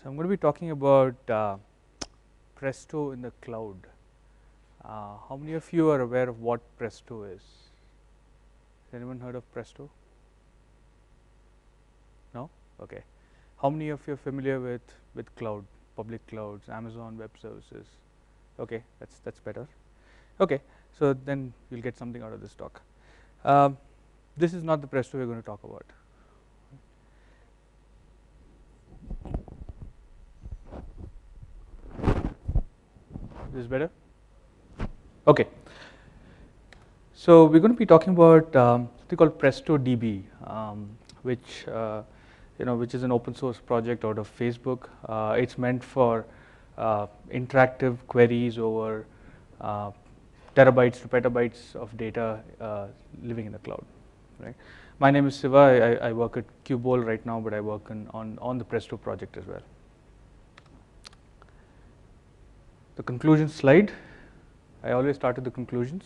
So I'm going to be talking about Presto in the cloud. How many of you are aware of what Presto is? Has anyone heard of Presto? No? Okay. How many of you are familiar with cloud, public clouds, Amazon Web Services? Okay, that's better. Okay, so then you'll get something out of this talk. This is not the Presto we're going to talk about. Is this better? Okay. So we're going to be talking about something called Presto DB, which which is an open source project out of Facebook. It's meant for interactive queries over terabytes to petabytes of data living in the cloud. Right. My name is Siva. I work at Qball right now, but I work on the Presto project as well. The conclusion slide. I always start with the conclusions.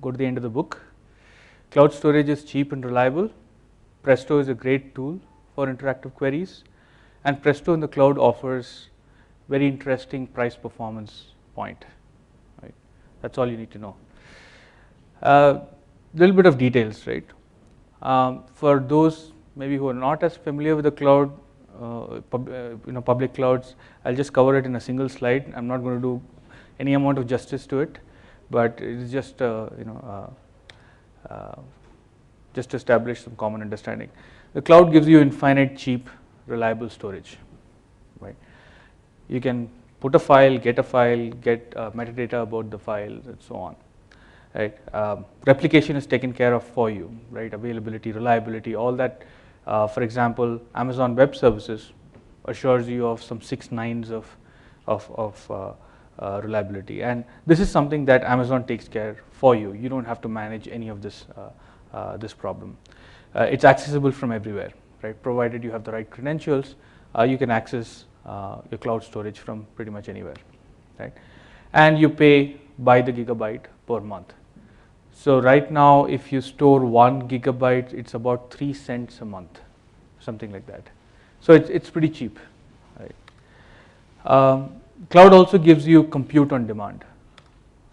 Go to the end of the book. Cloud storage is cheap and reliable. Presto is a great tool for interactive queries, and Presto in the cloud offers very interesting price performance point. Right, that's all you need to know. Little bit of details, right? For those maybe who are not as familiar with the cloud, public clouds, I'll just cover it in a single slide. I'm not going to do any amount of justice to it, but it's just just to establish some common understanding. The cloud gives you infinite, cheap, reliable storage. Right? You can put a file, get metadata about the file, and so on. Right? Replication is taken care of for you. Right? Availability, reliability, all that. For example, Amazon Web Services assures you of some 6 nines of reliability, and this is something that Amazon takes care for you. You don't have to manage any of this this problem. It's accessible from everywhere, right? Provided you have the right credentials, you can access your cloud storage from pretty much anywhere, right? And you pay by the gigabyte per month. So right now, if you store 1 gigabyte, it's about 3 cents a month, something like that. So it's pretty cheap, right? Cloud also gives you compute on demand,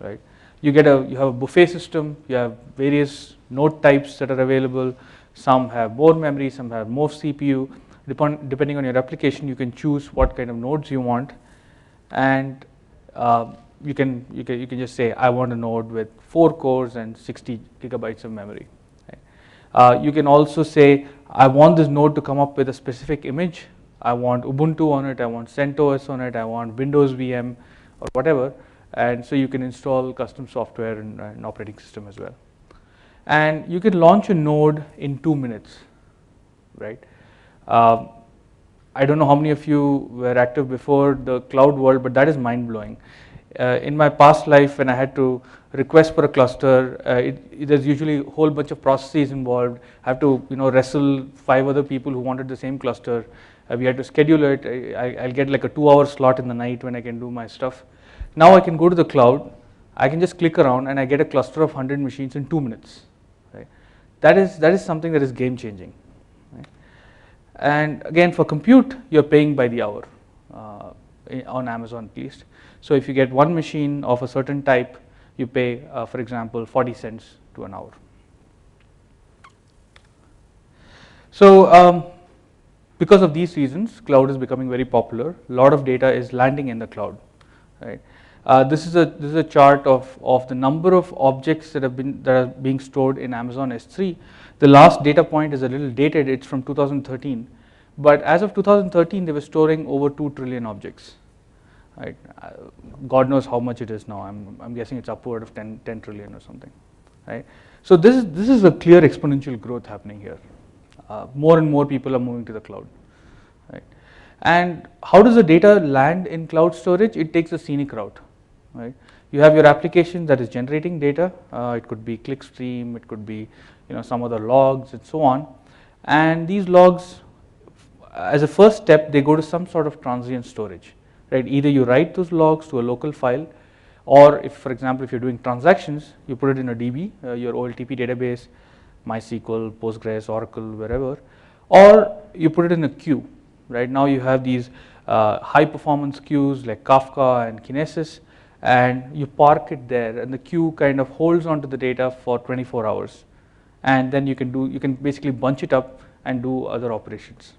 right? You have a buffet system. You have various node types that are available. Some have more memory, some have more CPU. Depending on your application, you can choose what kind of nodes you want, and you can just say, I want a node with 4 cores and 60 gigabytes of memory. Right? You can also say, I want this node to come up with a specific image. I want Ubuntu on it, I want CentOS on it, I want Windows VM or whatever, and so you can install custom software and operating system as well. And you can launch a node in 2 minutes, right? I don't know how many of you were active before the cloud world, but that is mind-blowing. In my past life, when I had to request for a cluster, there's usually a whole bunch of processes involved. I have to wrestle 5 other people who wanted the same cluster. We had to schedule it. I'll get like a 2-hour slot in the night when I can do my stuff. Now I can go to the cloud. I can just click around and I get a cluster of 100 machines in 2 minutes. Right? That is something that is game changing. Right? And again, for compute, you're paying by the hour on Amazon at least. So if you get 1 machine of a certain type, you pay, for example, 40 cents to an hour. So because of these reasons, cloud is becoming very popular. A lot of data is landing in the cloud. Right? This is a chart of the number of objects that are being stored in Amazon S3. The last data point is a little dated. It's from 2013, but as of 2013, they were storing over 2 trillion objects. Right? God knows how much it is now. I'm guessing it's upward of 10 trillion or something. Right? So this is a clear exponential growth happening here. More and more people are moving to the cloud. Right? And how does the data land in cloud storage? It takes a scenic route. Right? You have your application that is generating data. It could be clickstream, it could be some other logs and so on. And these logs, as a first step, they go to some sort of transient storage. Right? Either you write those logs to a local file, or if, for example, if you're doing transactions, you put it in a DB, your OLTP database, MySQL, Postgres, Oracle, wherever, or you put it in a queue. Right now, you have these high performance queues like Kafka and Kinesis, and you park it there, and the queue kind of holds onto the data for 24 hours, and then you can basically bunch it up and do other operations.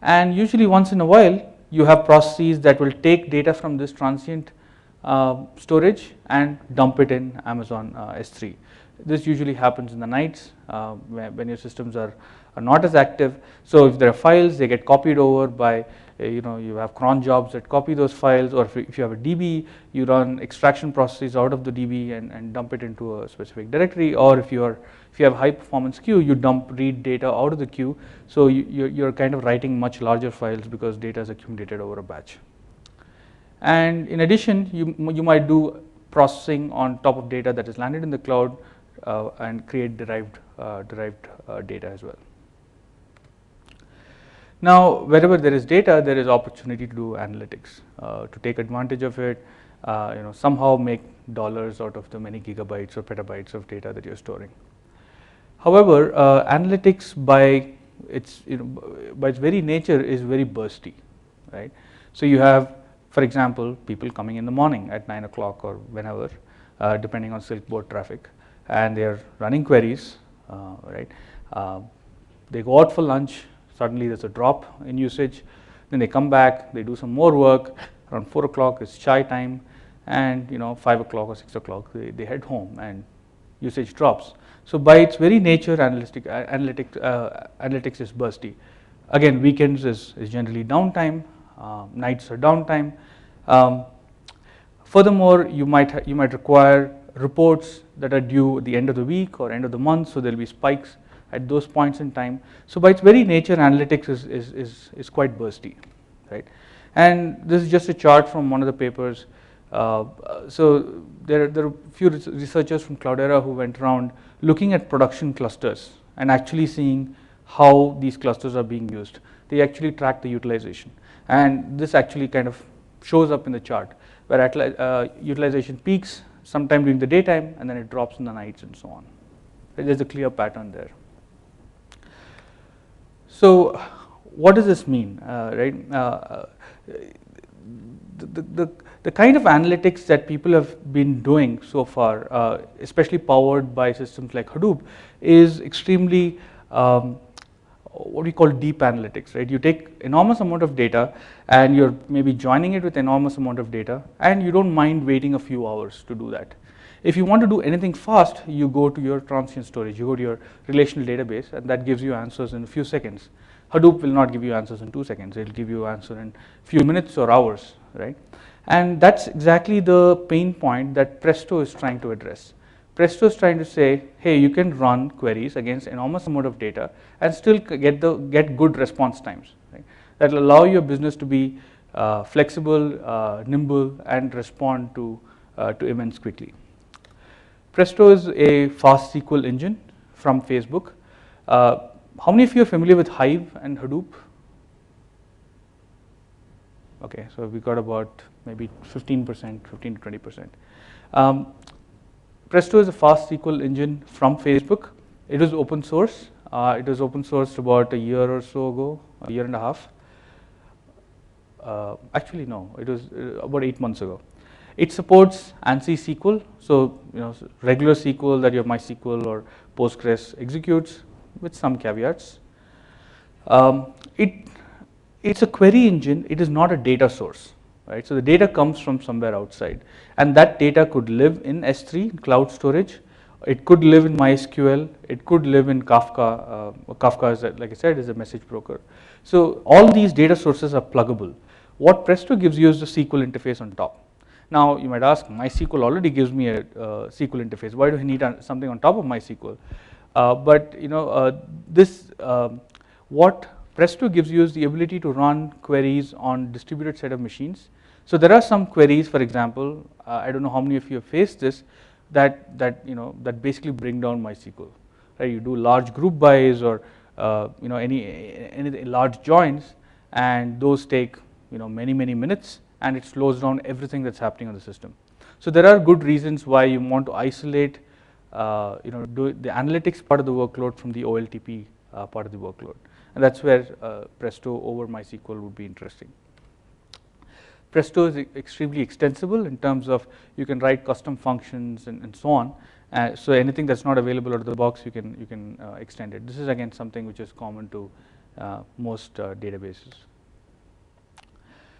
And usually once in a while you have processes that will take data from this transient storage and dump it in Amazon S3. This usually happens in the nights when your systems are not as active. So if there are files, they get copied over by you have cron jobs that copy those files, or if you have a DB, you run extraction processes out of the DB and dump it into a specific directory, or if you have high performance queue, you read data out of the queue, so you're kind of writing much larger files because data is accumulated over a batch. And in addition, you might do processing on top of data that is landed in the cloud and create derived data as well. Now, wherever there is data, there is opportunity to do analytics, to take advantage of it, somehow make dollars out of the many gigabytes or petabytes of data that you're storing. However, analytics by its very nature is very bursty, right? So you have, for example, people coming in the morning at 9 o'clock or whenever, depending on Silk Board traffic, and they're running queries, right? They go out for lunch. Suddenly there's a drop in usage, then they come back, they do some more work, around 4 o'clock is chai time, and 5 o'clock or 6 o'clock they head home and usage drops. So by its very nature, analytics is bursty. Again, weekends is generally downtime, nights are downtime. Furthermore, you might require reports that are due at the end of the week or end of the month, so there will be spikes at those points in time. So by its very nature, analytics is quite bursty, right? And this is just a chart from one of the papers. So there are a few researchers from Cloudera who went around looking at production clusters and actually seeing how these clusters are being used. They actually track the utilization, and this actually kind of shows up in the chart where utilization peaks sometime during the daytime and then it drops in the nights and so on. There's a clear pattern there. So what does this mean, right? The kind of analytics that people have been doing so far, especially powered by systems like Hadoop, is extremely what we call deep analytics, right? You take enormous amount of data and you're maybe joining it with enormous amount of data, and you don't mind waiting a few hours to do that. If you want to do anything fast, you go to your transient storage, you go to your relational database, and that gives you answers in a few seconds. Hadoop will not give you answers in 2 seconds, it will give you answer in a few minutes or hours, right? And that's exactly the pain point that Presto is trying to address. Presto is trying to say, hey, you can run queries against enormous amount of data and still get good response times, right? That will allow your business to be flexible, nimble, and respond to events quickly. Presto is a fast SQL engine from Facebook. How many of you are familiar with Hive and Hadoop? Okay, so we got about maybe 15%, 15 to 20%. Presto is a fast SQL engine from Facebook. It was open source. It was open sourced about a year or so ago, a year and a half. Actually, no, it was about 8 months ago. It supports ANSI SQL, so regular SQL that your MySQL or Postgres executes, with some caveats. It's a query engine. It is not a data source, right? So the data comes from somewhere outside, and that data could live in S3 cloud storage. It could live in MySQL. It could live in Kafka. Kafka is, like I said, is a message broker. So all these data sources are pluggable. What Presto gives you is the SQL interface on top. Now you might ask, MySQL already gives me a SQL interface. Why do I need something on top of MySQL? But what Presto gives you is the ability to run queries on distributed set of machines. So there are some queries, for example, I don't know how many of you have faced this, that basically bring down MySQL. Right? You do large group bys or any large joins, and those take many minutes, and it slows down everything that's happening on the system. So there are good reasons why you want to isolate do the analytics part of the workload from the OLTP part of the workload, and that's where Presto over MySQL would be interesting. Presto is extremely extensible in terms of you can write custom functions and so on. So anything that's not available out of the box, you can extend it. This is again something which is common to most databases.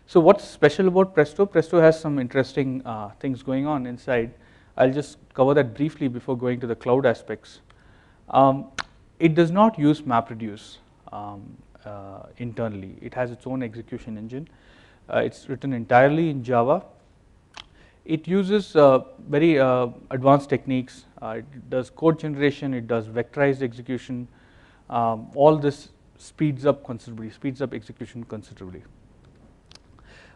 So what's special about Presto? Presto has some interesting things going on inside. I'll just cover that briefly before going to the cloud aspects. It does not use MapReduce internally. It has its own execution engine. It's written entirely in Java. It uses very advanced techniques. It does code generation, it does vectorized execution. All this speeds up considerably, speeds up execution considerably.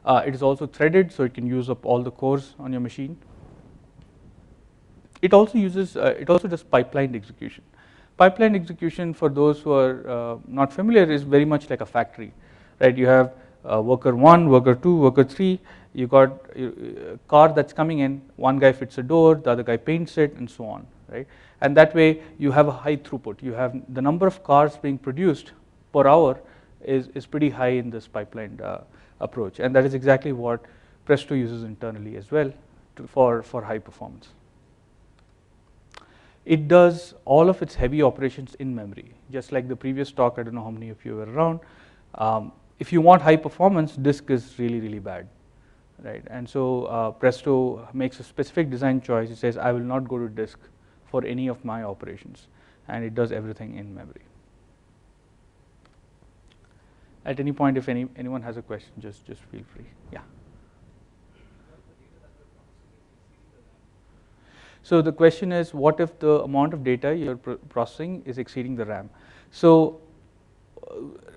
It is also threaded, so it can use up all the cores on your machine. It also uses, it also does pipelined execution. Pipeline execution, for those who are not familiar, is very much like a factory, right? You have worker 1, worker 2, worker 3. You got a car that's coming in. One guy fits a door, the other guy paints it, and so on, right? And that way, you have a high throughput. You have the number of cars being produced per hour is pretty high in this pipelined approach, and that is exactly what Presto uses internally as well for high performance. It does all of its heavy operations in memory, just like the previous talk. I don't know how many of you were around. If you want high performance, disk is really bad, right? And so Presto makes a specific design choice. It says, I will not go to disk for any of my operations, and it does everything in memory. At any point, if anyone has a question, just feel free. Yeah. So the question is, what if the amount of data you're processing is exceeding the RAM? So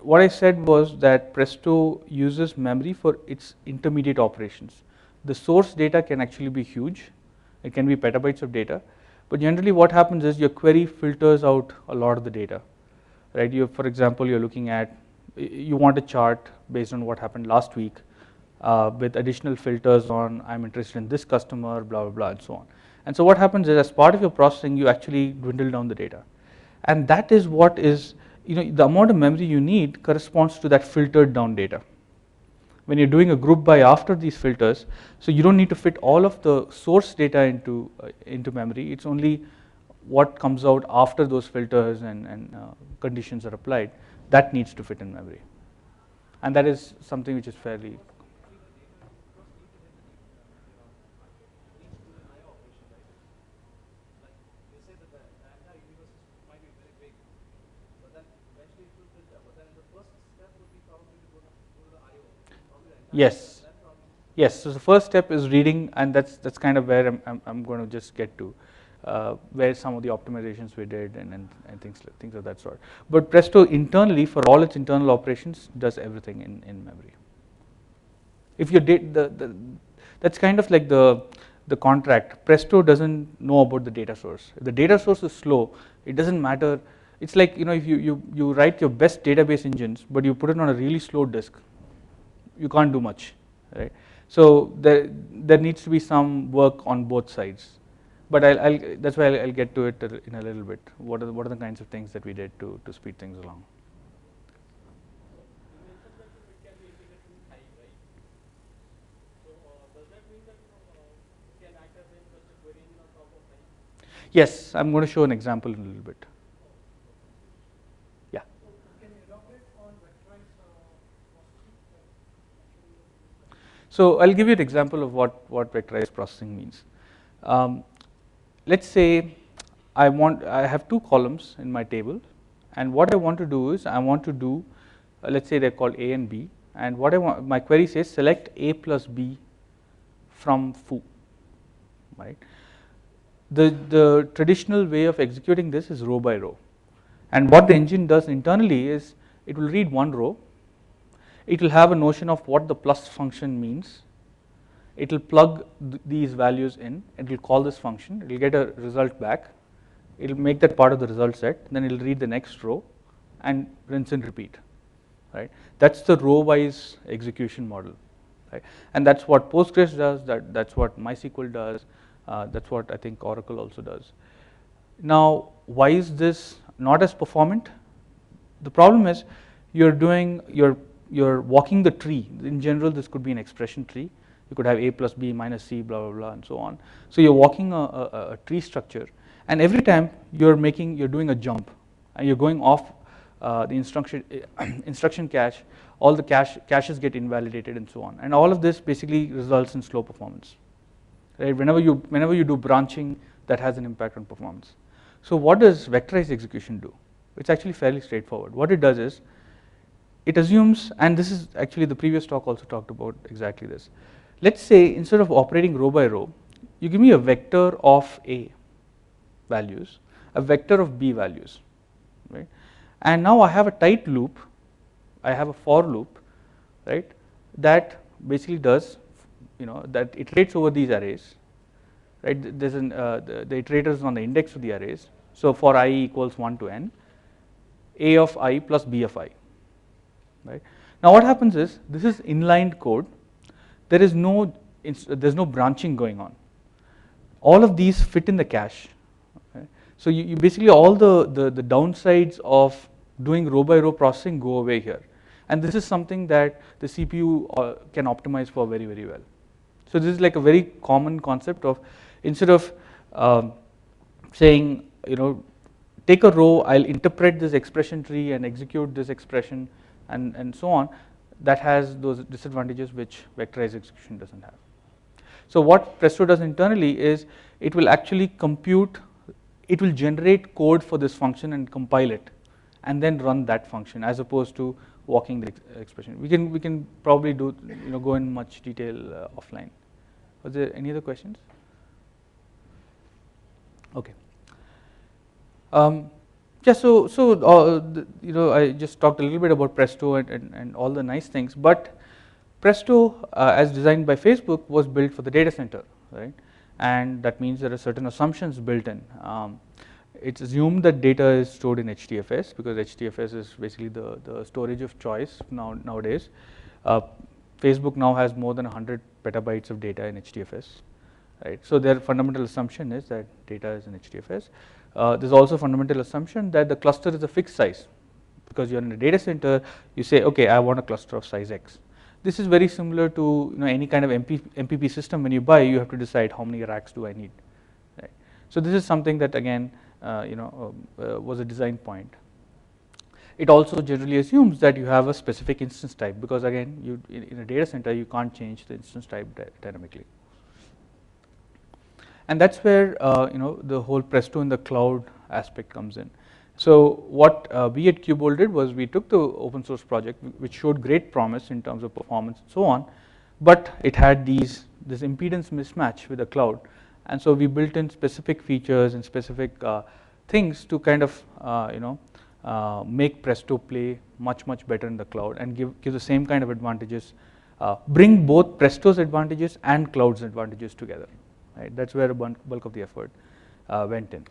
what I said was that Presto uses memory for its intermediate operations. The source data can actually be huge. It can be petabytes of data. But generally what happens is your query filters out a lot of the data, right? For example, you're looking at, you want a chart based on what happened last week with additional filters on, I'm interested in this customer, blah, blah, blah, and so on. And so what happens is, as part of your processing, you actually dwindle down the data. And that is what is, the amount of memory you need corresponds to that filtered down data. When you're doing a group by after these filters, so you don't need to fit all of the source data into memory. It's only what comes out after those filters and conditions are applied that needs to fit in memory. And that is something which is fairly. Yes. Yes. So the first step is reading, and that's kind of where I'm going to just get to, where some of the optimizations we did and things of that sort. But Presto internally, for all its internal operations, does everything in memory. If you did that's kind of like the contract. Presto doesn't know about the data source. If the data source is slow, it doesn't matter. It's like, if you write your best database engines, but you put it on a really slow disk, you can't do much, right? So there needs to be some work on both sides. But that's why I'll get to it in a little bit. What are the kinds of things that we did to speed things along? You mentioned that it can be integrated with Hive, right? So does that mean that it can act as just a query engine on top of Hive? Yes, I'm going to show an example in a little bit. Yeah. So can you elaborate on Vectorize processing? So I'll give you an example of what vectorized processing means. Let's say I have two columns in my table, and what I want to do is I want to do, let's say they're called A and B, and what I want, my query says select A plus B from foo, right? The traditional way of executing this is row by row, and what the engine does internally is it will read one row, it will have a notion of what the plus function means. It will plug these values in, it will call this function, it will get a result back, it will make that part of the result set, then it will read the next row and rinse and repeat, right? That's the row-wise execution model, right? And that's what Postgres does, that's what MySQL does, that's what I think Oracle also does. Now, why is this not as performant? The problem is you're you're walking the tree. In general, this could be an expression tree. You could have a plus b minus c, blah blah blah, and so on. So you're walking a tree structure, and every time you're doing a jump, and you're going off the instruction cache. All the caches get invalidated, and so on. And all of this basically results in slow performance. Right? Whenever you do branching, that has an impact on performance. So what does vectorized execution do? It's actually fairly straightforward. What it does is, it assumes, and this is actually the previous talk also talked about exactly this. Let's say instead of operating row by row, you give me a vector of A values, a vector of B values, right? And now I have a tight loop, I have a for loop, right? That basically does, that iterates over these arrays, right? There's the iterators on the index of the arrays. So for I equals 1 to n, A of I plus B of I, right? Now what happens is, this is inline code. There's no branching going on. All of these fit in the cache. Okay? So you basically, all the downsides of doing row by row processing go away here. And this is something that the CPU can optimize for very, very well. So this is like a very common concept of, instead of saying, take a row, I'll interpret this expression tree and execute this expression and so on, that has those disadvantages which vectorized execution doesn't have. So what Presto does internally is, it will actually compute, it will generate code for this function and compile it, and then run that function, as opposed to walking the expression. We can probably do, go in much detail offline. Was there any other questions? Okay. Yeah, so I just talked a little bit about Presto and all the nice things, but Presto, as designed by Facebook, was built for the data center, right? And that means there are certain assumptions built in. It's assumed that data is stored in HDFS, because HDFS is basically the storage of choice nowadays. Facebook now has more than 100 petabytes of data in HDFS, right? So their fundamental assumption is that data is in HDFS. There's also a fundamental assumption that the cluster is a fixed size, because you're in a data center, you say, okay, I want a cluster of size X. This is very similar to any kind of MPP system. When you buy, you have to decide how many racks do I need, right? So this is something that, again, was a design point. It also generally assumes that you have a specific instance type, because again, in a data center, you can't change the instance type dynamically. And that's where the whole Presto in the cloud aspect comes in. So what we at Qball did was, we took the open source project, which showed great promise in terms of performance and so on, but it had this impedance mismatch with the cloud. And so we built in specific features and specific things to kind of make Presto play much better in the cloud, and give the same kind of advantages, bring both Presto's advantages and cloud's advantages together. Right? That's where a bulk of the effort went in.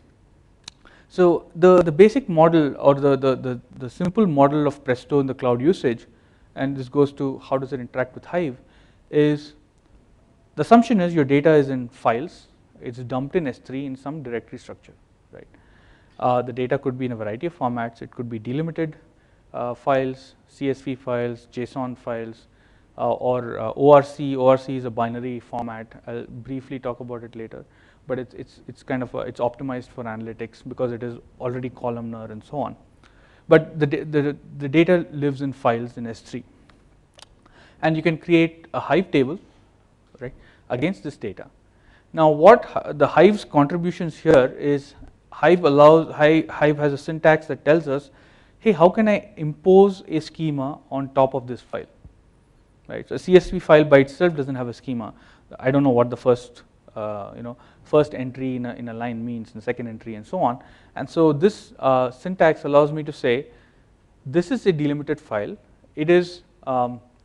So the basic model, or the simple model of Presto in the cloud usage, and this goes to how does it interact with Hive, is the assumption is your data is in files. It's dumped in S3 in some directory structure, right? The data could be in a variety of formats. It could be delimited files, CSV files, JSON files, or ORC. ORC is a binary format. I'll briefly talk about it later, but it's kind of it's optimized for analytics, because it is already columnar and so on. But the data lives in files in S3, and you can create a Hive table, right, against this data. Now, what the Hive's contributions here is, Hive has a syntax that tells us, hey, how can I impose a schema on top of this file? Right, so a CSV file by itself doesn't have a schema. I don't know what the first entry in a line means, and the second entry, and so on. And so this syntax allows me to say, this is a delimited file. It is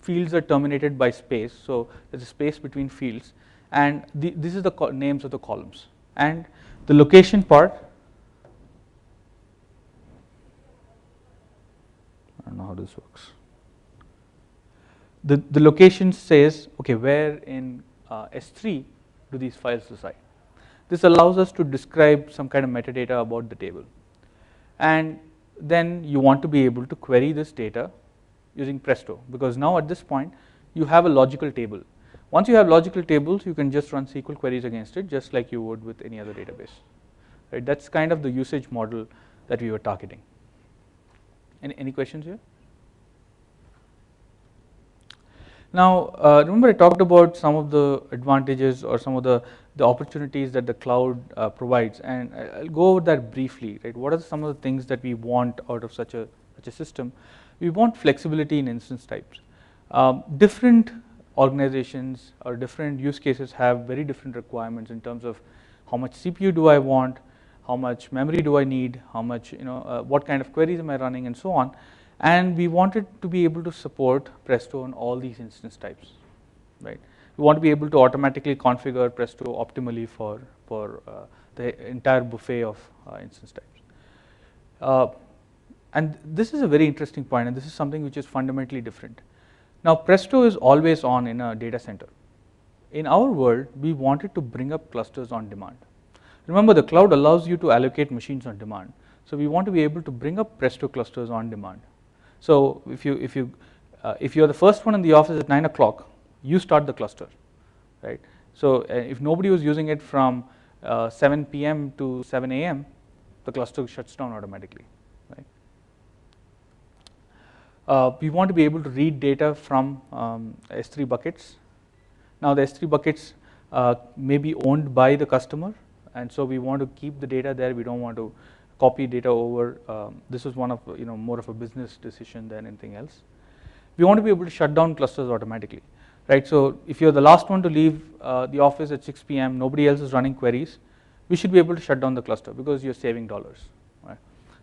fields are terminated by space, so there's a space between fields, and this is the names of the columns, and the location part. I don't know how this works. The location says, okay, where in S3 do these files reside? This allows us to describe some kind of metadata about the table. And then you want to be able to query this data. using Presto, because now at this point you have a logical table. Once you have logical tables, you can just run SQL queries against it, just like you would with any other database. Right? That's kind of the usage model that we were targeting. Any questions here? Now, remember I talked about some of the advantages or some of the opportunities that the cloud provides, and I'll go over that briefly. Right? What are some of the things that we want out of such a system? We want flexibility in instance types. Different organizations or different use cases have very different requirements in terms of how much CPU do I want, how much memory do I need, how much, what kind of queries am I running, and so on. And we wanted to be able to support Presto on all these instance types, right? We want to be able to automatically configure Presto optimally for the entire buffet of instance types. And this is a very interesting point, and this is something which is fundamentally different. Now, Presto is always on in a data center. In our world, we wanted to bring up clusters on demand. Remember, the cloud allows you to allocate machines on demand. So we want to be able to bring up Presto clusters on demand. So if you're the first one in the office at 9 o'clock, you start the cluster, right? So if nobody was using it from 7 p.m. to 7 a.m., the cluster shuts down automatically, right? We want to be able to read data from S3 buckets. Now the S3 buckets may be owned by the customer, and so we want to keep the data there. We don't want to copy data over. This is one of more of a business decision than anything else. We want to be able to shut down clusters automatically, right? So if you're the last one to leave the office at 6 p.m., nobody else is running queries, we should be able to shut down the cluster because you're saving dollars, right?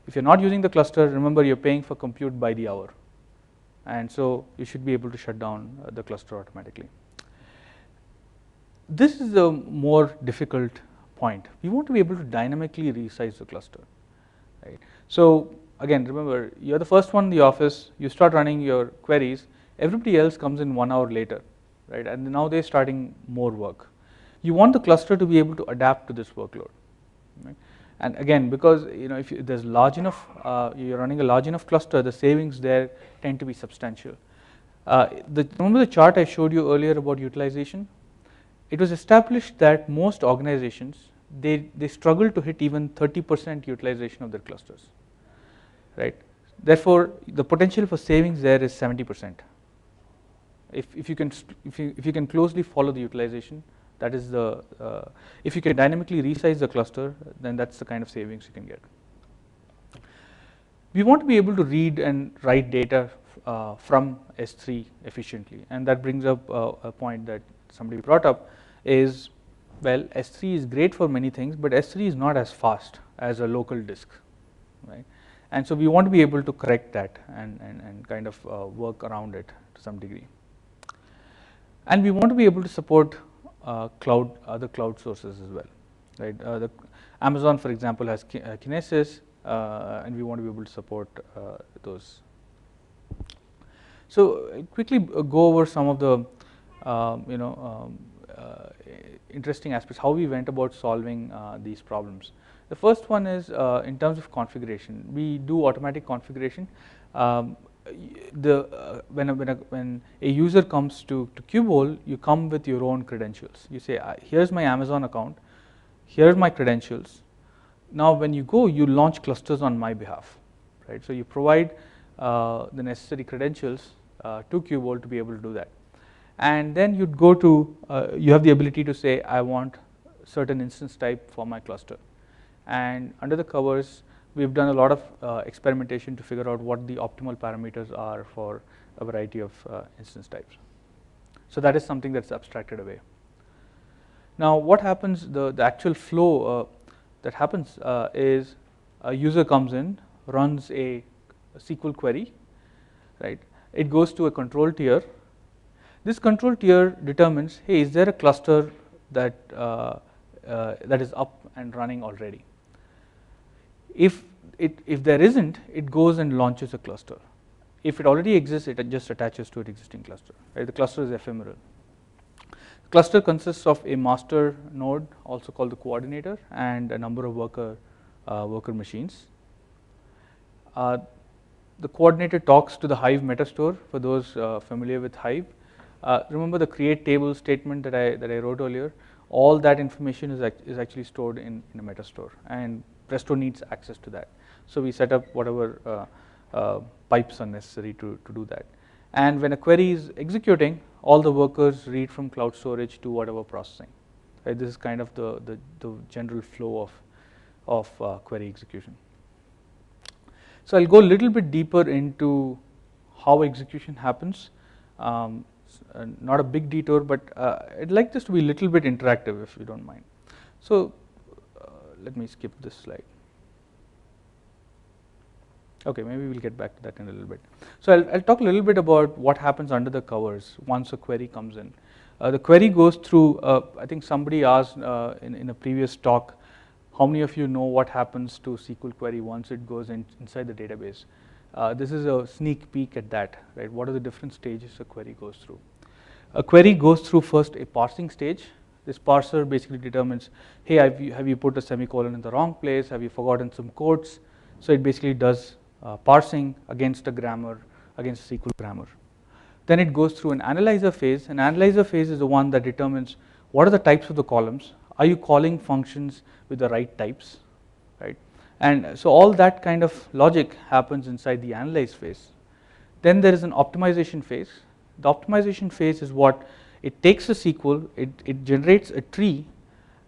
If you're not using the cluster, remember you're paying for compute by the hour, and so you should be able to shut down the cluster automatically. This is a more difficult point. We want to be able to dynamically resize the cluster, right? So again, remember, you're the first one in the office, you start running your queries, everybody else comes in 1 hour later, right? And now they're starting more work. You want the cluster to be able to adapt to this workload, right? And again, because if there's large enough, you're running a large enough cluster, the savings there tend to be substantial. Remember the chart I showed you earlier about utilization? It was established that most organizations, they struggle to hit even 30% utilization of their clusters, right? Therefore, the potential for savings there is 70%. If you can closely follow the utilization, that is if you can dynamically resize the cluster, then that's the kind of savings you can get. We want to be able to read and write data from S3 efficiently, and that brings up a point that somebody brought up is, well, S3 is great for many things, but S3 is not as fast as a local disk, right? And so we want to be able to correct that and kind of work around it to some degree. And we want to be able to support other cloud sources as well, right? Amazon, for example, has Kinesis, and we want to be able to support those. So quickly go over some of the interesting aspects, how we went about solving these problems. The first one is in terms of configuration. We do automatic configuration. When a user comes to Qball, you come with your own credentials. You say, here's my Amazon account, here's my credentials. Now when you go, you launch clusters on my behalf, right? So you provide the necessary credentials to Qball to be able to do that. And then you'd go to, you have the ability to say, I want certain instance type for my cluster. And under the covers, we've done a lot of experimentation to figure out what the optimal parameters are for a variety of instance types. So that is something that's abstracted away. Now what happens, the actual flow that happens is a user comes in, runs a SQL query, right? It goes to a control tier. This control tier determines, hey, is there a cluster that is up and running already? If there isn't, it goes and launches a cluster. If it already exists, it just attaches to an existing cluster, right? The cluster is ephemeral. The cluster consists of a master node, also called the coordinator, and a number of worker machines. the coordinator talks to the Hive metastore for those familiar with Hive. Remember the create table statement that I wrote earlier? All that information is actually stored in a metastore, and Presto needs access to that. So we set up whatever pipes are necessary to do that. And when a query is executing, all the workers read from cloud storage to whatever processing. Right? This is kind of the general flow of query execution. So I'll go a little bit deeper into how execution happens. Not a big detour, but I'd like this to be a little bit interactive, if you don't mind. So let me skip this slide. Okay, maybe we'll get back to that in a little bit. So I'll talk a little bit about what happens under the covers once a query comes in. The query goes through, I think somebody asked in a previous talk, how many of you know what happens to SQL query once it goes inside the database? This is a sneak peek at that, right? What are the different stages a query goes through? A query goes through first a parsing stage. This parser basically determines, hey, have you put a semicolon in the wrong place? Have you forgotten some quotes? So it basically does parsing against a grammar, against a SQL grammar. Then it goes through an analyzer phase. An analyzer phase is the one that determines what are the types of the columns. Are you calling functions with the right types, right? And so all that kind of logic happens inside the analyze phase. Then there is an optimization phase. The optimization phase is what it takes a SQL, it generates a tree,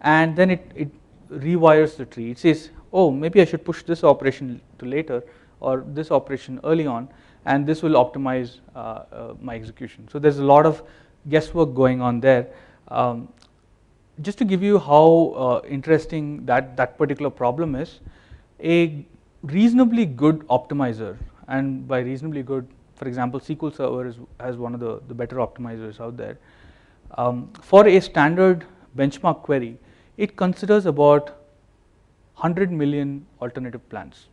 and then it rewires the tree. It says, oh, maybe I should push this operation to later, or this operation early on, and this will optimize my execution. So there's a lot of guesswork going on there. Just to give you how interesting that particular problem is, a reasonably good optimizer, and by reasonably good, for example, SQL Server has one of the better optimizers out there. For a standard benchmark query, it considers about 100 million alternative plans.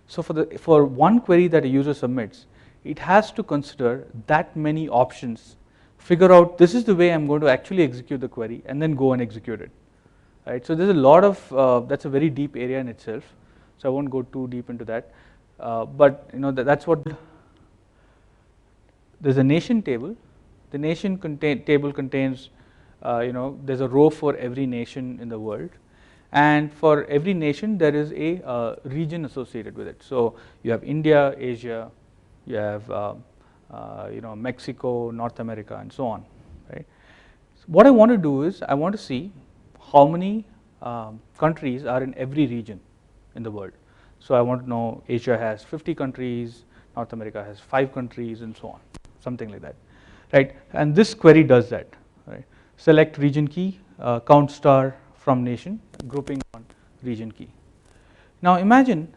So for one query that a user submits, it has to consider that many options, figure out this is the way I'm going to actually execute the query, and then go and execute it. Right? So there's a lot of, that's a very deep area in itself. So I won't go too deep into that. But you know that's what, there's a nation table. The nation table contains, there's a row for every nation in the world. And for every nation, there is a region associated with it. So you have India, Asia, you have Mexico, North America, and so on. Right? So what I want to do is I want to see how many countries are in every region in the world. So I want to know Asia has 50 countries, North America has 5 countries, and so on, something like that. Right? And this query does that. Right? Select region key, count star from nation, grouping on region key. Now imagine,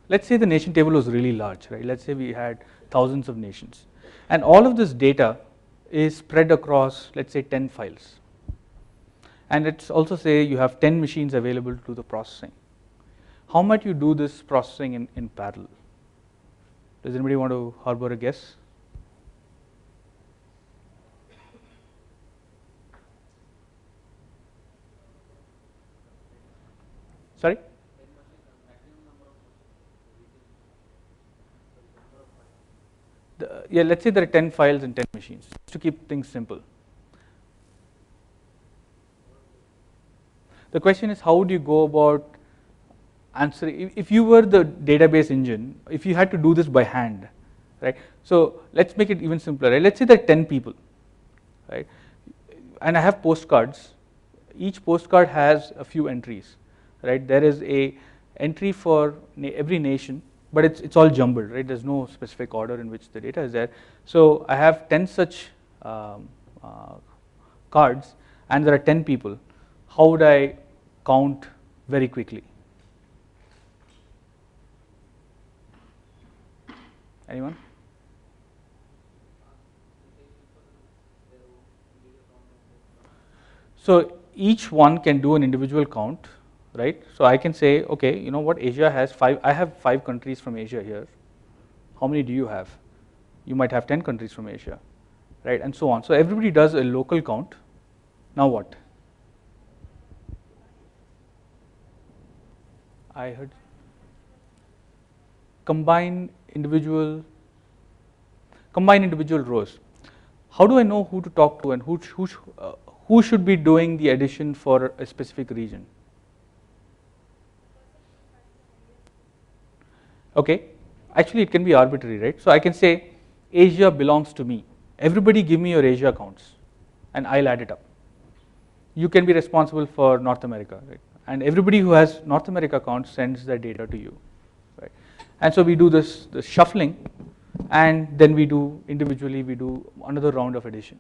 let's say the nation table was really large, right? Let's say we had thousands of nations, and all of this data is spread across, let's say, 10 files. And let's also say you have 10 machines available to do the processing. How might you do this processing in parallel? Does anybody want to harbor a guess? Sorry? Yeah, let's say there are 10 files and 10 machines, just to keep things simple. The question is, how would you go about answering, if you were the database engine, if you had to do this by hand, right? So let's make it even simpler, right? Let's say there are 10 people, right? And I have postcards. Each postcard has a few entries, right? There is a entry for every nation, but it's all jumbled, right? There's no specific order in which the data is there. So I have 10 such cards, and there are 10 people. How would I count very quickly? Anyone? So each one can do an individual count, right? So I can say, okay, you know what, Asia has 5, I have 5 countries from Asia here. How many do you have? You might have 10 countries from Asia, right? And so on. So everybody does a local count. Now what? I heard combine individual rows. How do I know who to talk to and who should be doing the addition for a specific region? Okay, actually it can be arbitrary, right? So I can say Asia belongs to me. Everybody give me your Asia counts and I'll add it up. You can be responsible for North America, right? And everybody who has North America counts sends their data to you, right? And so we do this shuffling, and then we do individually, we do another round of addition.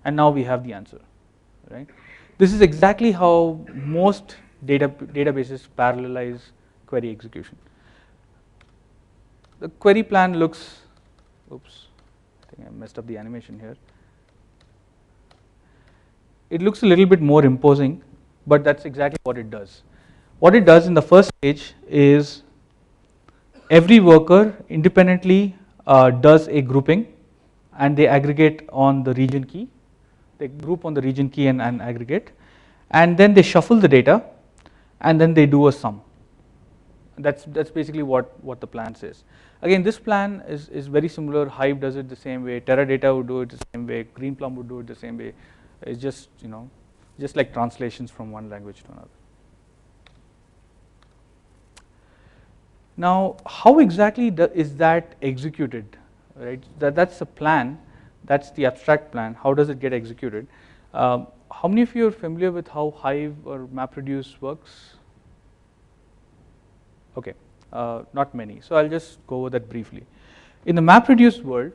And now we have the answer, right? This is exactly how most databases parallelize query execution. The query plan looks, oops, I think I messed up the animation here. It looks a little bit more imposing, but that's exactly what it does. What it does in the first stage is every worker independently does a grouping, and they aggregate on the region key. They group on the region key and aggregate, and then they shuffle the data, and then they do a sum. That's basically what the plan says. Again, this plan is very similar. Hive does it the same way. Teradata would do it the same way. Greenplum would do it the same way. It's just, just like translations from one language to another. Now, how exactly is that executed? Right? That's a plan. That's the abstract plan. How does it get executed? How many of you are familiar with how Hive or MapReduce works? Okay, not many. So I'll just go over that briefly. In the MapReduce world,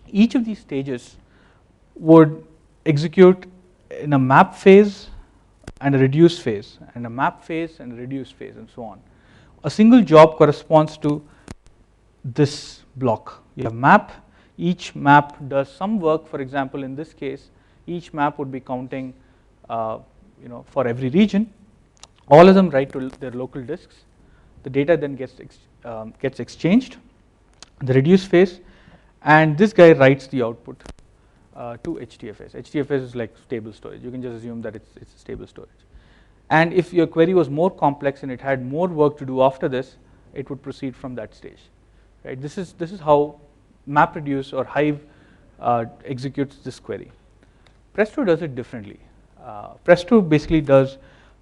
each of these stages would execute in a map phase and a reduce phase, and a map phase and a reduce phase, and so on. A single job corresponds to this block. You have map. Each map does some work. For example, in this case, each map would be counting, for every region. All of them write to their local disks. The data then gets exchanged. The reduce phase, and this guy writes the output to HDFS. HDFS is like stable storage. You can just assume that it's stable storage. And if your query was more complex and it had more work to do after this, it would proceed from that stage. Right? This is how MapReduce or Hive executes this query. Presto does it differently. Presto basically does,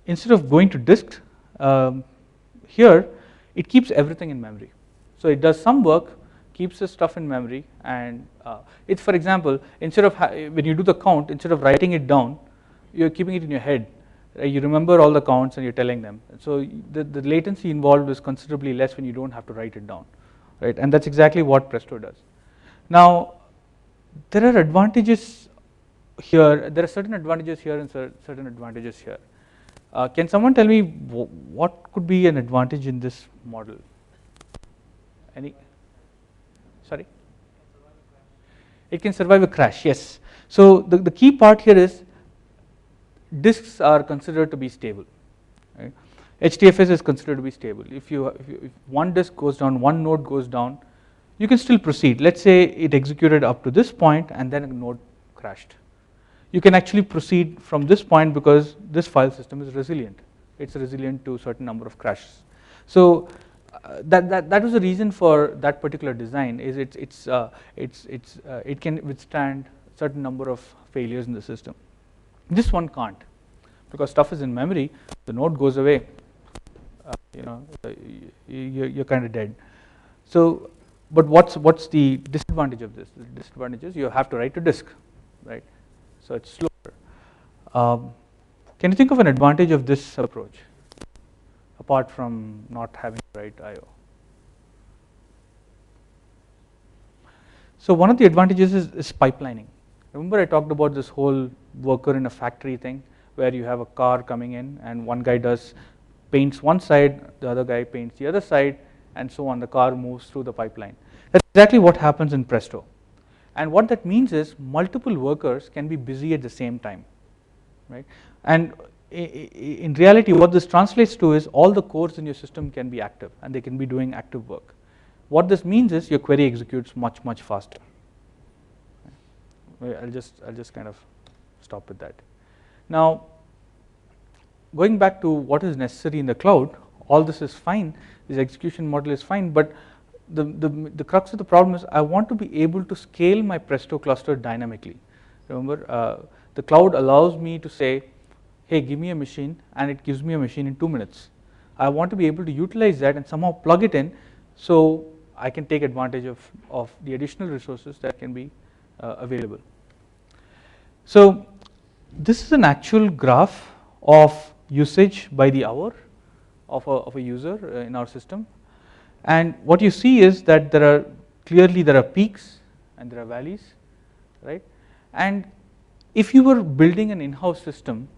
instead of going to disk, here it keeps everything in memory. So it does some work, keeps the stuff in memory, and it's, for example, instead of when you do the count, instead of writing it down, you're keeping it in your head. You remember all the counts and you're telling them. So the latency involved is considerably less when you don't have to write it down, right? And that's exactly what Presto does. Now, there are advantages here. There are certain advantages here and certain advantages here. Can someone tell me what could be an advantage in this model? Any? Sorry? It can survive a crash, yes. So the key part here is disks are considered to be stable. Right? HDFS is considered to be stable. If one disk goes down, one node goes down, you can still proceed. Let's say it executed up to this point and then a node crashed. You can actually proceed from this point because this file system is resilient. It's resilient to a certain number of crashes. So that was the reason for that particular design. Is it can withstand a certain number of failures in the system. This one can't, because stuff is in memory. The node goes away. You're kind of dead. So, but what's the disadvantage of this? The disadvantage is you have to write to disk, right? So it's slower. Can you think of an advantage of this approach, apart from not having to write I/O? So one of the advantages is pipelining. Remember I talked about this whole worker in a factory thing, where you have a car coming in and one guy paints one side, the other guy paints the other side, and so on. The car moves through the pipeline. That's exactly what happens in Presto. And what that means is multiple workers can be busy at the same time, right? And in reality, what this translates to is all the cores in your system can be active and they can be doing active work. What this means is your query executes much faster. I'll just kind of stop with that. Now, going back to what is necessary in the cloud, all this is fine. This execution model is fine, but the crux of the problem is I want to be able to scale my Presto cluster dynamically. Remember, the cloud allows me to say, hey, give me a machine, and it gives me a machine in 2 minutes. I want to be able to utilize that and somehow plug it in so I can take advantage of the additional resources that can be available. So this is an actual graph of usage by the hour of a user in our system. And what you see is that clearly there are peaks and there are valleys, right? And if you were building an in-house system,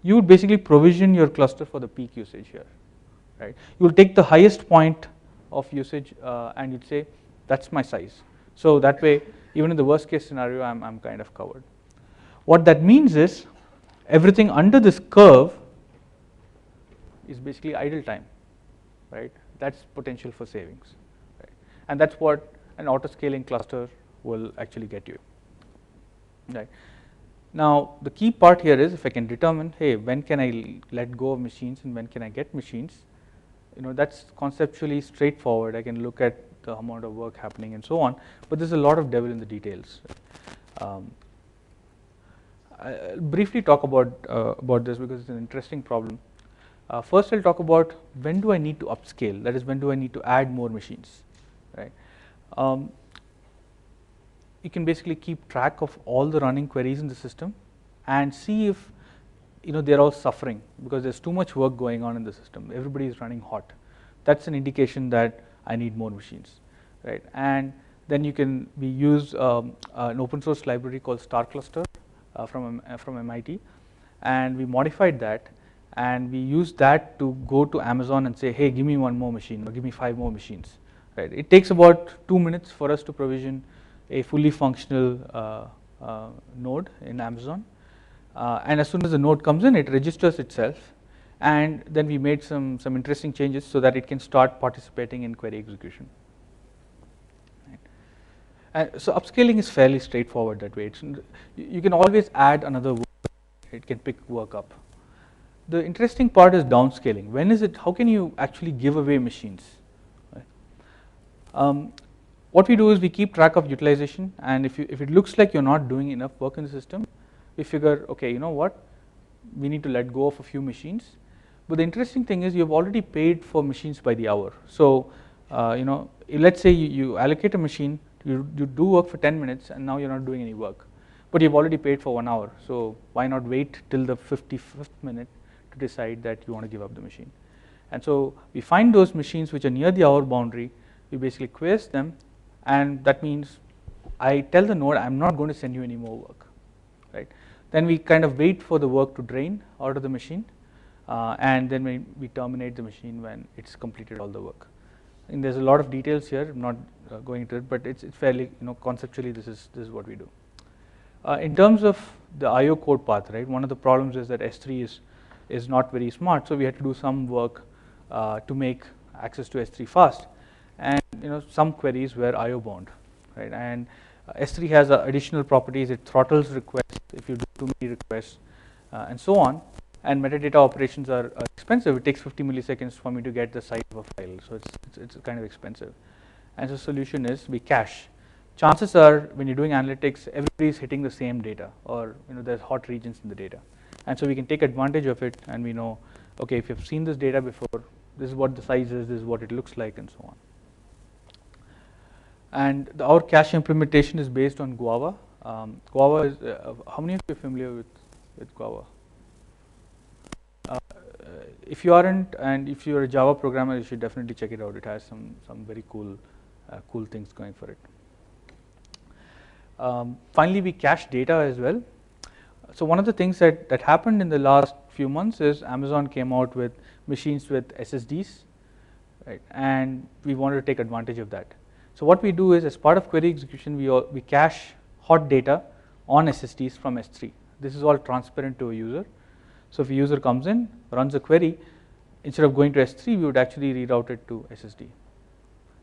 you would basically provision your cluster for the peak usage here, right? You will take the highest point of usage and you'd say, that's my size. So that way, even in the worst case scenario, I'm kind of covered. What that means is everything under this curve is basically idle time, right? That's potential for savings, right? And that's what an auto-scaling cluster will actually get you, right? Now, the key part here is if I can determine, hey, when can I let go of machines and when can I get machines, that's conceptually straightforward. I can look at the amount of work happening and so on, but there's a lot of devil in the details. I'll briefly talk about this because it's an interesting problem. First, I'll talk about when do I need to upscale, that is, when do I need to add more machines, right? You can basically keep track of all the running queries in the system and see if they're all suffering because there's too much work going on in the system. Everybody is running hot. That's an indication that I need more machines, right? And then we use an open source library called Star Cluster from MIT, and we modified that, and we used that to go to Amazon and say, hey, give me one more machine or give me 5 more machines, right? It takes about 2 minutes for us to provision a fully functional node in Amazon, and as soon as the node comes in, it registers itself, and then we made some interesting changes so that it can start participating in query execution. So upscaling is fairly straightforward that way. You can always add another work. It can pick work up. The interesting part is downscaling. How can you actually give away machines? Right? What we do is we keep track of utilization, and if it looks like you're not doing enough work in the system, we figure, okay, you know what, we need to let go of a few machines. But the interesting thing is you've already paid for machines by the hour. So let's say you allocate a machine, you do work for 10 minutes, and now you're not doing any work. But you've already paid for 1 hour, so why not wait till the 55th minute to decide that you want to give up the machine? And so we find those machines which are near the hour boundary, we basically quiz them, and that means I tell the node I'm not going to send you any more work, right? Then we kind of wait for the work to drain out of the machine, and then we terminate the machine when it's completed all the work. And there's a lot of details here. I'm not going into it, but it's fairly, conceptually this is what we do. In terms of the I/O code path, right? One of the problems is that S3 is not very smart, so we had to do some work to make access to S3 fast, and some queries were I/O bound, right? And S3 has additional properties. It throttles requests if you do too many requests, and so on. And metadata operations are expensive. It takes 50 milliseconds for me to get the size of a file, so it's kind of expensive. And the solution is we cache. Chances are when you're doing analytics, everybody is hitting the same data, or there's hot regions in the data, and so we can take advantage of it, and we know, okay, if you've seen this data before, this is what the size is, this is what it looks like, and so on. And our cache implementation is based on Guava. Guava is how many of you are familiar with Guava? If you aren't, and if you're a Java programmer, you should definitely check it out. It has some very cool things going for it. Finally, we cache data as well. So one of the things that happened in the last few months is Amazon came out with machines with SSDs, right? And we wanted to take advantage of that. So what we do is, as part of query execution, we cache hot data on SSDs from S3. This is all transparent to a user. So if a user comes in, runs a query, instead of going to S3, we would actually reroute it to SSD.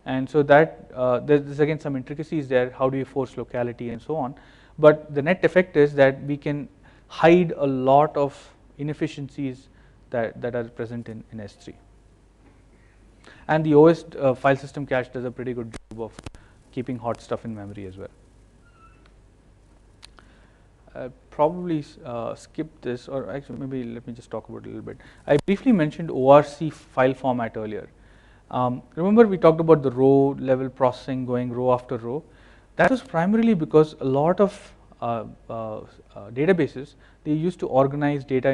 And so that there's again some intricacies there. How do you force locality and so on? But the net effect is that we can hide a lot of inefficiencies that are present in S3. And the OS file system cache does a pretty good job of keeping hot stuff in memory as well. Probably skip this, or actually maybe let me just talk about it a little bit. I briefly mentioned ORC file format earlier. Remember we talked about the row level processing going row after row. That was primarily because a lot of databases, they used to organize data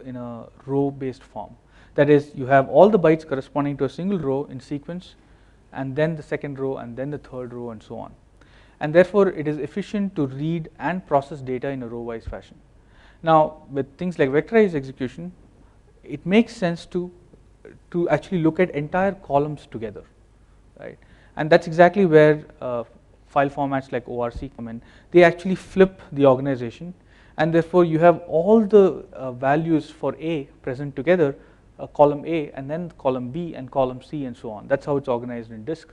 in a row based form. That is, you have all the bytes corresponding to a single row in sequence, and then the second row, and then the third row, and so on. And therefore it is efficient to read and process data in a row wise fashion. Now with things like vectorized execution, it makes sense to actually look at entire columns together, right? And that's exactly where file formats like ORC come in. They actually flip the organization, and therefore you have all the values for A present together, column A, and then column B and column C, and so on. That's how it's organized in disk.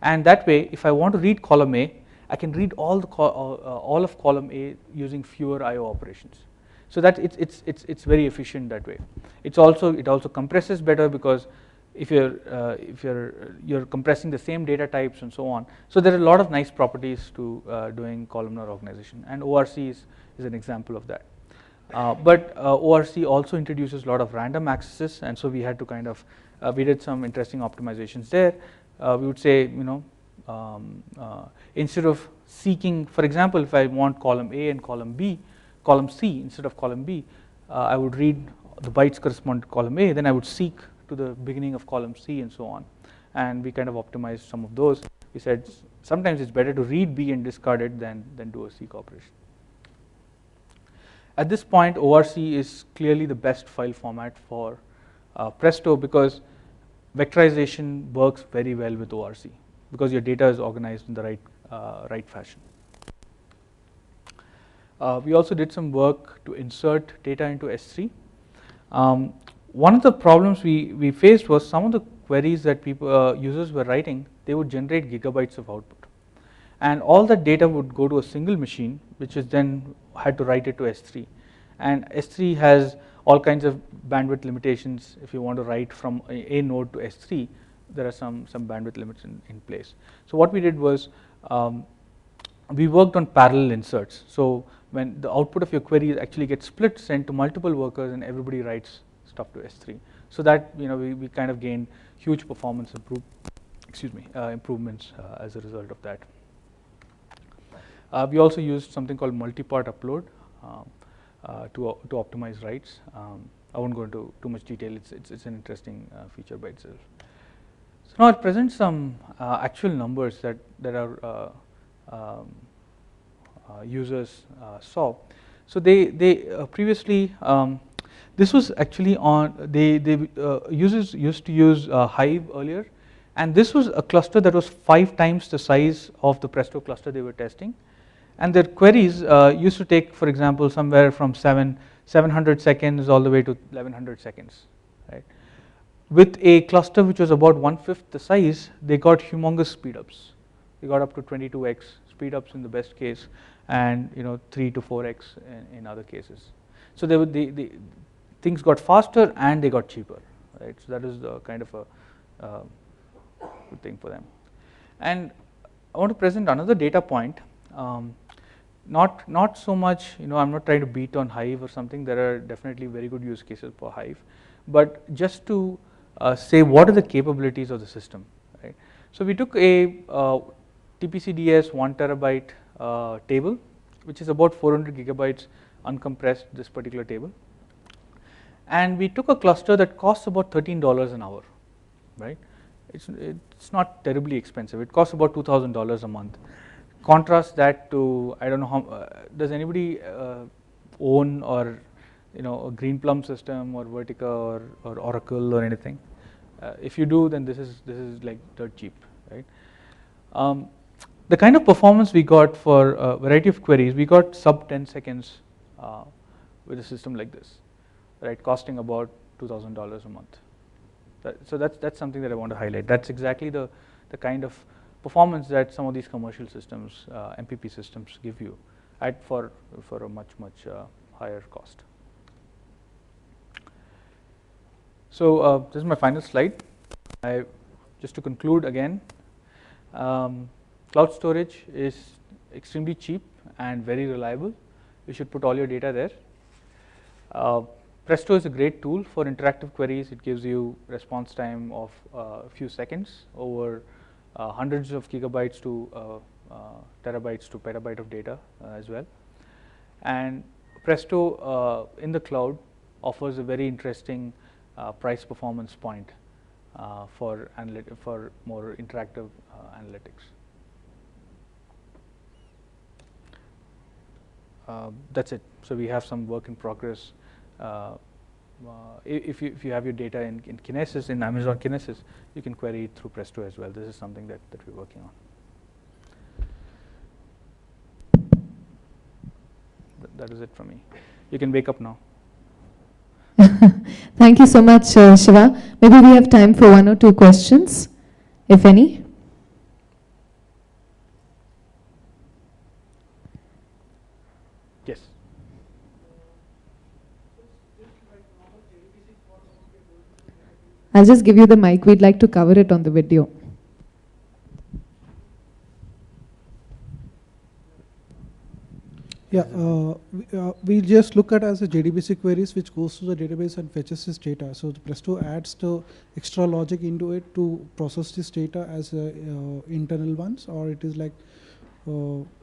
And that way, if I want to read column A, I can read all of column A using fewer I/O operations. So that it's very efficient that way. It also compresses better, because if you're compressing the same data types and so on. So there are a lot of nice properties to doing columnar organization, and ORC is an example of that. But ORC also introduces a lot of random accesses, and so we had to kind of we did some interesting optimizations there. We would say, instead of seeking, for example, if I want column A and column C instead of column B, I would read the bytes correspond to column A, then I would seek to the beginning of column C, and so on. And we kind of optimized some of those. We said sometimes it's better to read B and discard it than do a seek operation. At this point, ORC is clearly the best file format for Presto, because vectorization works very well with ORC, because your data is organized in the right fashion. We also did some work to insert data into S3. One of the problems we faced was some of the queries that users were writing, they would generate gigabytes of output. And all that data would go to a single machine, which is then had to write it to S3. And S3 has all kinds of bandwidth limitations. If you want to write from a node to S3, there are some bandwidth limits in place. So what we did was, we worked on parallel inserts. So when the output of your query actually gets split, sent to multiple workers, and everybody writes stuff to S3. So that we kind of gained huge performance improvements as a result of that. We also used something called multi-part upload to optimize writes. I won't go into too much detail. It's an interesting feature by itself. So now it presents some actual numbers that our users saw. So they previously, this was actually on, users used to use Hive earlier, and this was a cluster that was 5 times the size of the Presto cluster they were testing. And their queries used to take, for example, somewhere from 700 seconds all the way to 1100 seconds, right? With a cluster which was about 1/5 the size, they got humongous speedups. They got up to 22x speedups in the best case, and 3 to 4x in other cases. So the things got faster and they got cheaper, right? So that is the kind of a good thing for them. And I want to present another data point. Not so much, I'm not trying to beat on Hive or something. There are definitely very good use cases for Hive, but just to say what are the capabilities of the system, right? So we took a TPCDS 1 terabyte table, which is about 400 gigabytes uncompressed, this particular table. And we took a cluster that costs about $13 an hour, right? It's not terribly expensive. It costs about $2,000 a month. Contrast that to, I don't know how, does anybody own or a Greenplum system or Vertica or Oracle or anything? If you do, then this is like dirt cheap, right? The kind of performance we got for a variety of queries, we got sub 10 seconds with a system like this, right? Costing about $2,000 a month. So that's something that I want to highlight. That's exactly the kind of performance that some of these commercial systems, MPP systems, give you for a much higher cost. So this is my final slide. I just to conclude again, cloud storage is extremely cheap and very reliable. You should put all your data there. Presto is a great tool for interactive queries. It gives you response time of a few seconds over hundreds of gigabytes to terabytes to petabyte of data as well. And Presto in the cloud offers a very interesting price performance point for more interactive analytics. That's it. So we have some work in progress. If you have your data in Kinesis, in Amazon Kinesis, you can query it through Presto as well. This is something that we're working on. That is it from me. You can wake up now. Thank you so much, Shiva. Maybe we have time for 1 or 2 questions, if any. Yes. I'll just give you the mic. We'd like to cover it on the video. Yeah, we just look at as a JDBC queries which goes to the database and fetches this data. So the Presto adds the extra logic into it to process this data as internal ones, or it is like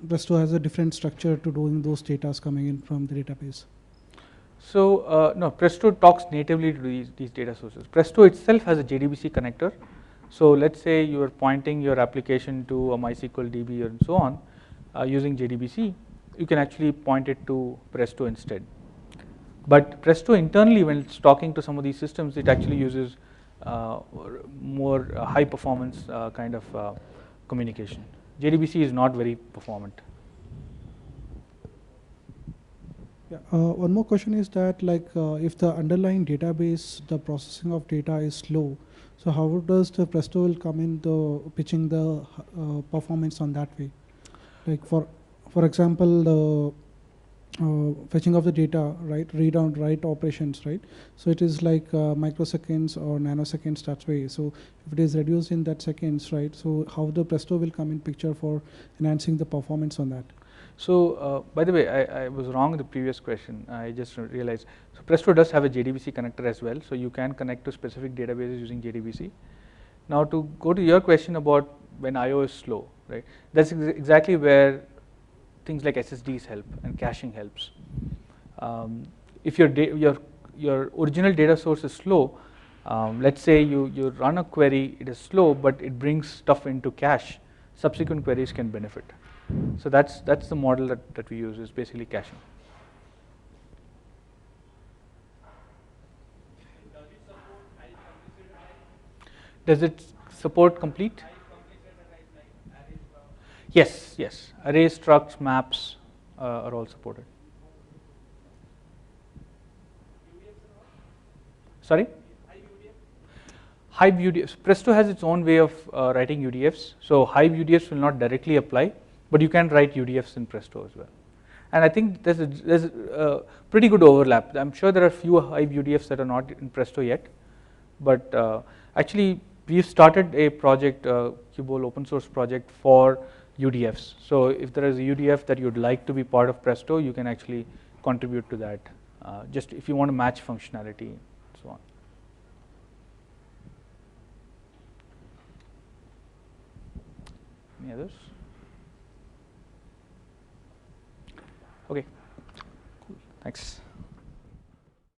Presto has a different structure to doing those data coming in from the database. So no, Presto talks natively to these data sources. Presto itself has a JDBC connector. So let's say you are pointing your application to a MySQL DB and so on using JDBC. You can actually point it to Presto instead. But Presto internally, when it's talking to some of these systems, it actually uses more high performance kind of communication. JDBC is not very performant. Yeah, one more question is that like if the underlying database, the processing of data is slow, so how does the Presto will come in the pitching the performance on that way? Like for example, the fetching of the data, right, read and write operations, right? So it is like microseconds or nanoseconds that way. So if it is reduced in that seconds, right? So how the Presto will come in picture for enhancing the performance on that? So by the way, I was wrong in the previous question. I just realized. So Presto does have a JDBC connector as well. So you can connect to specific databases using JDBC. Now to go to your question about when I/O is slow, right? That's exactly where things like SSDs help and caching helps. If your original data source is slow, let's say you run a query, it is slow, but it brings stuff into cache. Subsequent queries can benefit. So that's the model that we use, is basically caching. Does it support complete? Yes, yes. Arrays, structs, maps are all supported. Sorry? Hive UDFs. Presto has its own way of writing UDFs. So Hive UDFs will not directly apply, but you can write UDFs in Presto as well. And I think there's a pretty good overlap. I'm sure there are few Hive UDFs that are not in Presto yet, but actually we've started a project, Qball open source project for UDFs. So if there is a UDF that you'd like to be part of Presto, you can actually contribute to that, just if you want to match functionality and so on. Any others? Okay, cool, thanks.